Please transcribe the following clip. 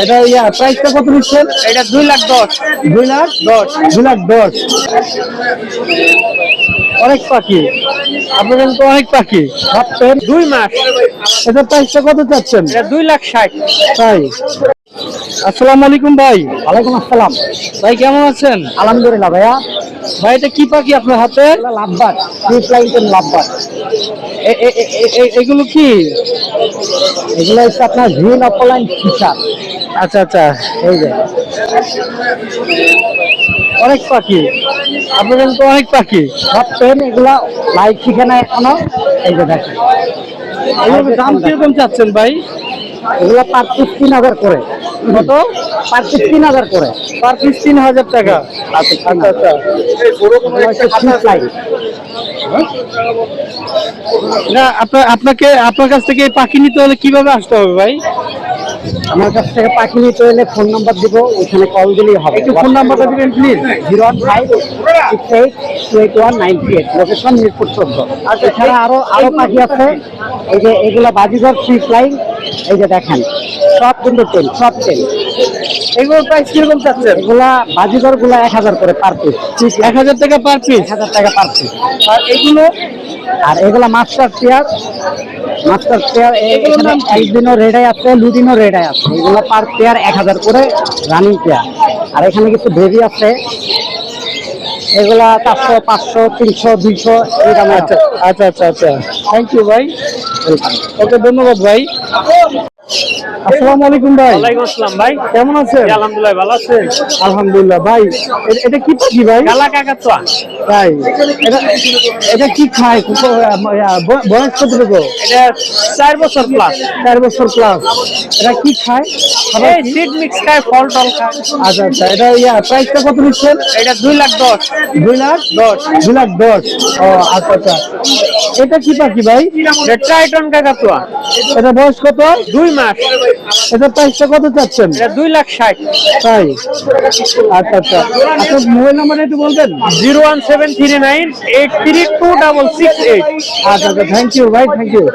এটা প্রাইসটা কত নিচ্ছেন? এটা 2,10,000। 2,10,000। 2,10,000। অনেক পাখি, আপনাদের তো অনেক পাখি ভাবছেন। 2 মাস। এটা প্রাইসটা কত চাচ্ছেন? এটা 2,60,000। তাই। আসসালামু আলাইকুম ভাই। ওয়ালাইকুম আসসালাম। ভাই কেমন আছেন? আলহামদুলিল্লাহ ভাইয়া। ভাই এটা কি পাখি আপনার হাতে? Lovebird, three flying lovebird. এগুলো কি? এগুলো হচ্ছে আপনার গ্রিন অপলাইন ফিশার। আচ্ছা আচ্ছা, এই যে অনেক পাখি, আপনাদের তো অনেক পাখি ভাবছেন এগুলা লাইভ শিখে না এখনো। এই যে দেখেন, এগুলোর দাম কিরকম চাচ্ছেন ভাই? এগুলো পার পিস 3,000 করে। কত? পার পিস 3,000 করে। পার পিস 3,000 টাকা। আচ্ছা আচ্ছা। Three flying. না আপনার কাছ থেকে এই পাখি নিতে হলে কিভাবে আসতে হবে ভাই? আমার কাছ থেকে পাখি নিতে হলে ফোন নাম্বার দিব, ওইখানে কল দিলেই হবে। একটু ফোন নাম্বারটা দিবেন প্লিজ। 01568282938, লোকেশন মিরপুর 14। আর এছাড়া আরো পাখি আছে। এই যে এগুলা বাজিঘর ফ্রি ফ্লাইং। এই যে দেখেন, সব কিন্তু টেল, সব টেল। এগুলোর প্রাইস কিরকম চাচ্ছেন? এগুলা বাজিঘর গুলা 1,000 করে পার পিস। ঠিক 1,000 টাকা পার পিস। 1,000 টাকা পার পিস। আর এগুলো? আর এগুলা মাস্টার পেয়ার। মাস্টার পেয়ার এগুলোর নাম কি? একদিনও রেডাই আছে, দুদিনও রেডাই আছে। এগুলো পার পেয়ার 1,000 করে রানিং পেয়ার। আর এখানে কিছু বেবি আছে, এগুলা 400, 500, 300, 200 এই দামে আছে। আচ্ছা আচ্ছা আচ্ছা, থ্যাংক ইউ ভাই। ওকে, ধন্যবাদ ভাই। আসসালামু আলাইকুম ভাই। ওয়ালাইকুম আসসালাম ভাই। কেমন আছেন? আলহামদুলিল্লাহ ভালো আছেন? আলহামদুলিল্লাহ ভাই। এটা কি পাখি ভাই? কালা কাকাতুয়া। তাই। এটা এটা কি খায়? বয়স কতটুকু? এটা 4 বছর প্লাস। 4 বছর প্লাস। এটা কি খায়? খাবার এই কি? সিড মিক্স খায়, ফল টল খায়। আচ্ছা আচ্ছা, এটা প্রাইসটা কত নিচ্ছেন? এটা 2,10,000। 2,10,000। 2,10,000। ও আচ্ছা আচ্ছা। এটা কি পাখি ভাই? এটা ট্রাইটন কাকাতুয়া। এটা বয়স কত? 2 মাস। এটা প্রাইসটা কত চাচ্ছেন? এটা 2,60,000। তাই। আচ্ছা আচ্ছা, আপনার মোবাইল নাম্বারটা একটু বলবেন? 01739832668। আচ্ছা আচ্ছা, থ্যাংক ইউ ভাই, থ্যাংক ইউ।